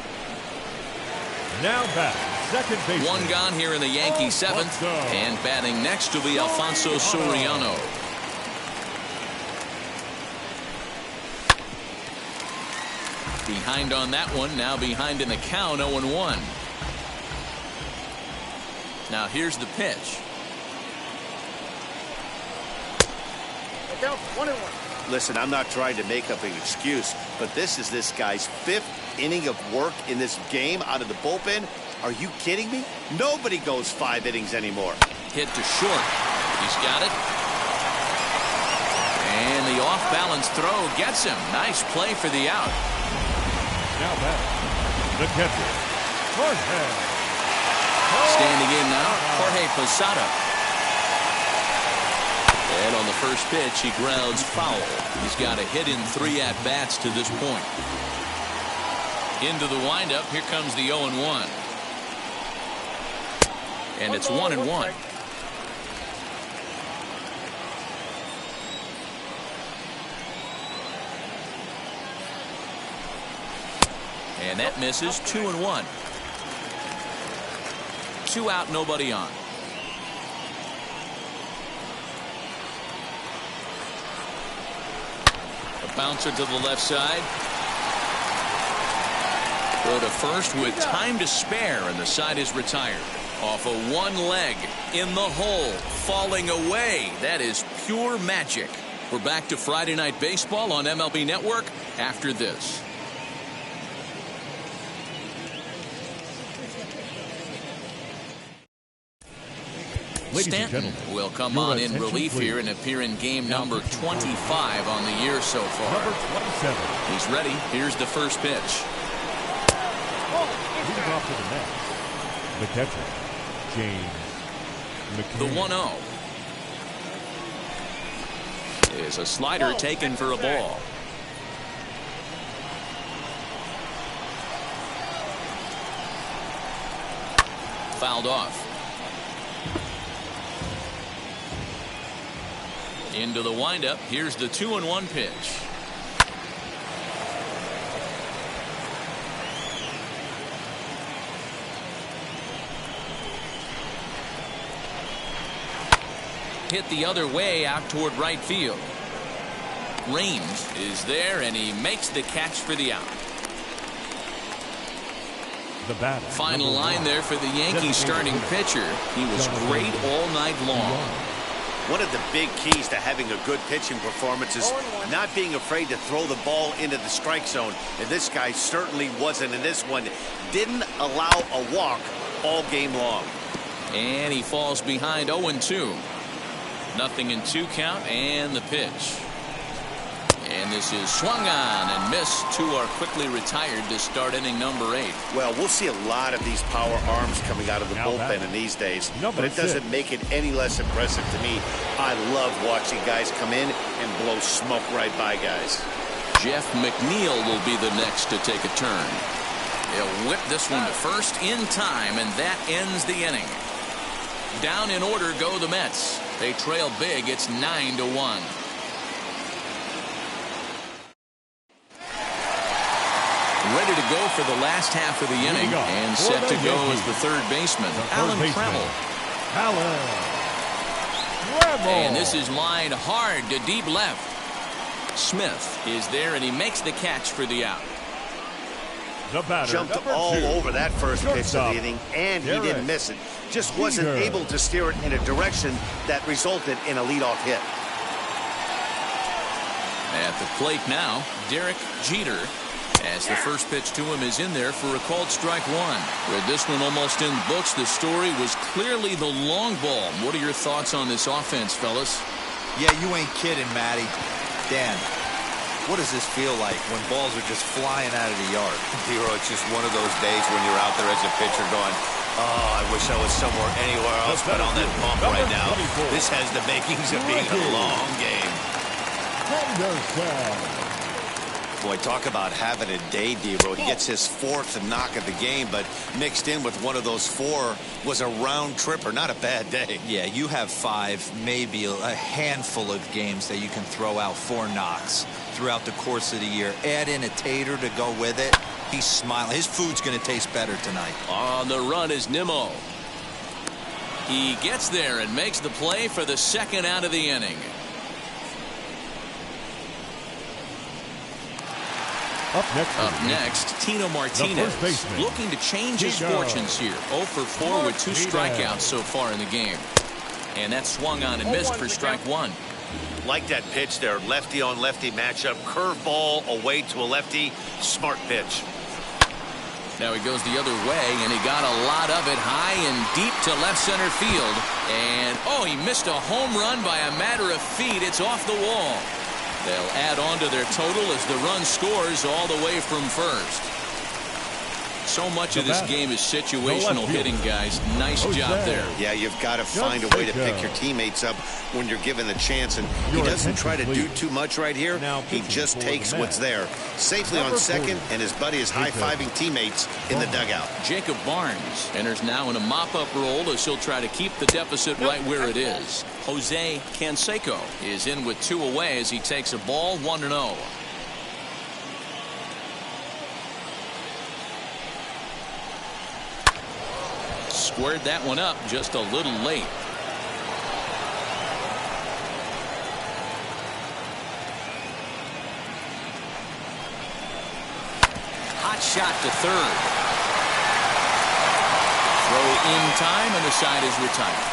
Now back, second base. One gone here in the Yankee seventh. And batting next to be Alfonso Soriano. Behind on that one, now behind in the count, 0-1. Now here's the pitch. Look out, 1-1. Listen, I'm not trying to make up an excuse, but this is this guy's 5th inning of work in this game out of the bullpen. Are you kidding me? Nobody goes 5 innings anymore. Hit to short. He's got it. And the off-balance throw gets him. Nice play for the out. Now back, the catcher, Jorge. Standing in now, Jorge Pasada. And on the first pitch, he grounds foul. He's got a hit in 3 at-bats to this point. Into the windup, here comes the 0-1. And it's 1-1. And that misses. 2-1. 2 out, nobody on. A bouncer to the left side. Throw to first with time to spare, and the side is retired. Off of one leg, in the hole, falling away. That is pure magic. We're back to Friday Night Baseball on MLB Network after this. Stanton will come on in relief here and appear in game number 25 on the year so far. Number 27. He's ready. Here's the first pitch. Leading off to the Mets, the catcher, James McCann. The 1-0 is a slider taken for a ball. Fouled off. Into the windup. Here's the 2-1 pitch. Hit the other way out toward right field. Raines is there, and he makes the catch for the out. The batter, final line there for the Yankees starting pitcher. He was great all night long. One of the big keys to having a good pitching performance is not being afraid to throw the ball into the strike zone. And this guy certainly wasn't in this one. Didn't allow a walk all game long. And he falls behind 0-2. Nothing in 2 count, and the pitch. And this is swung on and missed. 2 are quickly retired to start inning number 8. Well, we'll see a lot of these power arms coming out of the bullpen in these days, but it doesn't make it any less impressive to me. I love watching guys come in and blow smoke right by guys. Jeff McNeil will be the next to take a turn. He'll whip this one to first in time, and that ends the inning. Down in order go the Mets. They trail big. It's 9-1. Ready to go for the last half of the inning, and set to go as the third baseman, Alan Trammell. And this is lined hard to deep left. Smith is there, and he makes the catch for the out. The batter, jumped all over that first pitch of the inning, and he didn't miss it. Just wasn't able to steer it in a direction that resulted in a leadoff hit. At the plate now, Derek Jeter. As the first pitch to him is in there for a called strike one. With this one almost in the books, the story was clearly the long ball. What are your thoughts on this offense, fellas? Yeah, you ain't kidding, Matty. Dan, what does this feel like when balls are just flying out of the yard? Hero, it's just one of those days when you're out there as a pitcher going, oh, I wish I was somewhere anywhere else but on that bump right now. This has the makings of being a long game. Henderson. Boy, talk about having a day, Dero. He gets his fourth knock of the game, but mixed in with one of those four was a round tripper. Not a bad day. Yeah, you have 5, maybe a handful of games that you can throw out 4 knocks throughout the course of the year. Add in a tater to go with it. He's smiling. His food's going to taste better tonight. On the run is Nimmo. He gets there and makes the play for the second out of the inning. Up next, Tino Martinez, looking to change his fortunes here. 0 for 4 with 2 strikeouts so far in the game. And that swung on and missed for strike one. Like that pitch there, lefty on lefty matchup, curveball away to a lefty, smart pitch. Now he goes the other way, and he got a lot of it high and deep to left center field. And, oh, he missed a home run by a matter of feet. It's off the wall. They'll add on to their total as the run scores all the way from first. So much of this game is situational hitting, guys. Nice job there. Yeah, you've got to find a way to pick your teammates up when you're given the chance. And he doesn't try to do too much right here. He just takes what's there. Safely on second, and his buddy is high-fiving teammates in the dugout. Jacob Barnes enters now in a mop-up role as he'll try to keep the deficit right where it is. Jose Canseco is in with 2 away as he takes a ball 1-0. Squared that one up just a little late. Hot shot to third. Throw in time, and the side is retired.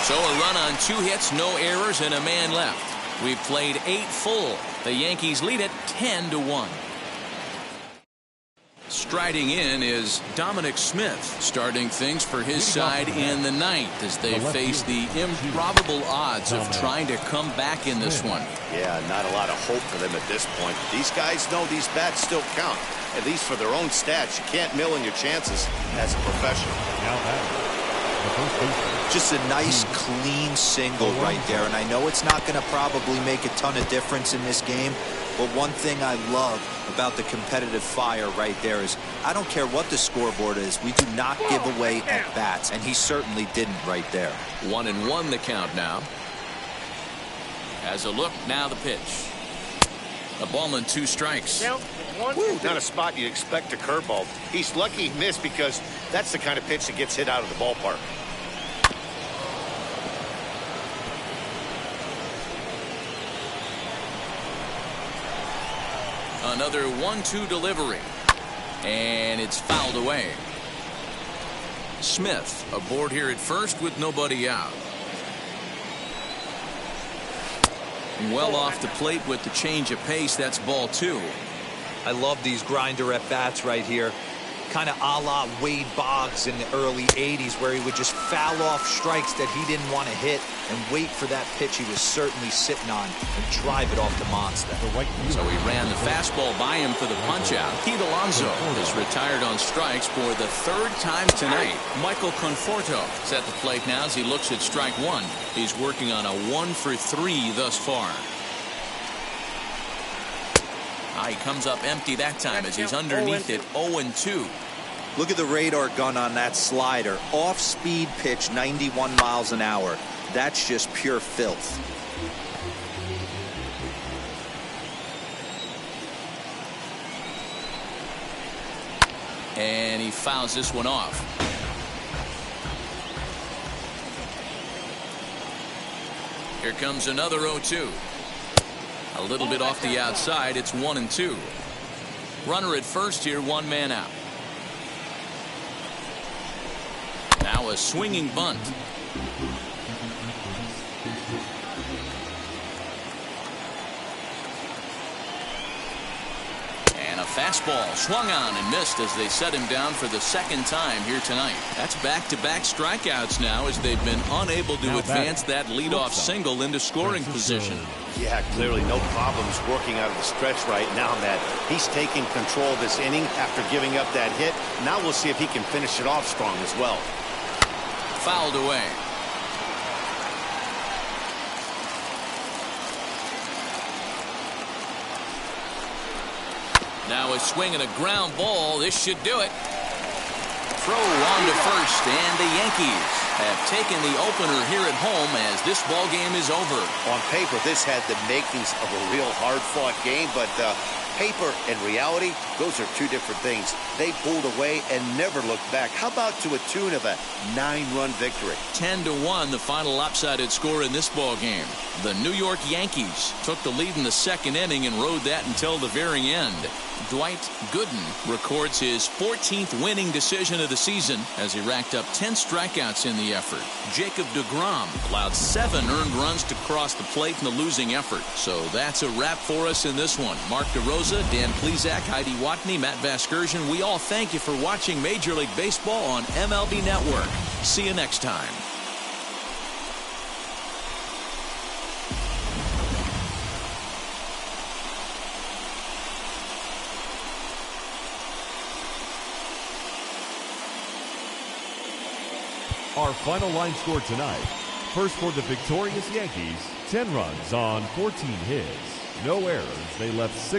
So a run on 2 hits, no errors, and a man left. We've played 8 full. The Yankees lead it 10-1. Striding in is Dominic Smith, starting things for his side in the 9th as they face the improbable odds of trying to come back in this one. Yeah, not a lot of hope for them at this point. These guys know these bats still count, at least for their own stats. You can't mill in your chances as a professional. Just a nice, clean single right there. And I know it's not going to probably make a ton of difference in this game, but one thing I love about the competitive fire right there is I don't care what the scoreboard is. We do not give away at bats, and he certainly didn't right there. 1-1 the count now. Has a look, now the pitch. A ball and 2 strikes. Woo, not a spot you'd expect a curveball. He's lucky he missed because that's the kind of pitch that gets hit out of the ballpark. Another 1-2 delivery, and it's fouled away. Smith aboard here at first with nobody out. Well off the plate with the change of pace. That's ball 2. I love these grinder at bats right here. Kind of a la Wade Boggs in the early 80s, where he would just foul off strikes that he didn't want to hit and wait for that pitch he was certainly sitting on and drive it off the monster. So he ran the fastball by him for the punch-out. Pete Alonso is retired on strikes for the 3rd time tonight. Michael Conforto is at the plate now as he looks at strike 1. He's working on a 1 for 3 thus far. He comes up empty that time as he's underneath it 0-2. Look at the radar gun on that slider. Off-speed pitch, 91 miles an hour. That's just pure filth. And he fouls this one off. Here comes another 0-2. A little bit off the outside. It's 1-2. Runner at first here, 1 man out. Now a swinging bunt. And a fastball swung on and missed as they set him down for the second time here tonight. That's back-to-back strikeouts now as they've been unable to advance that leadoff single into scoring position. Yeah, clearly no problems working out of the stretch right now, Matt. He's taking control of this inning after giving up that hit. Now we'll see if he can finish it off strong as well. Fouled away. Now a swing and a ground ball. This should do it. Throw on to first, and the Yankees have taken the opener here at home as this ball game is over. On paper, this had the makings of a real hard-fought game, but paper and reality, those are two different things. They pulled away and never looked back. How about to a tune of a 9-run victory? 10-1, the final lopsided score in this ball game. The New York Yankees took the lead in the second inning and rode that until the very end. Dwight Gooden records his 14th winning decision of the season as he racked up 10 strikeouts in the effort. Jacob deGrom allowed 7 earned runs to cross the plate in the losing effort. So that's a wrap for us in this one. Mark DeRosa, Dan Plesac, Heidi Watney, Matt Vasgersian, we all thank you for watching Major League Baseball on MLB Network. See you next time. Our final line score tonight. First for the victorious Yankees, 10 runs on 14 hits. No errors. They left 6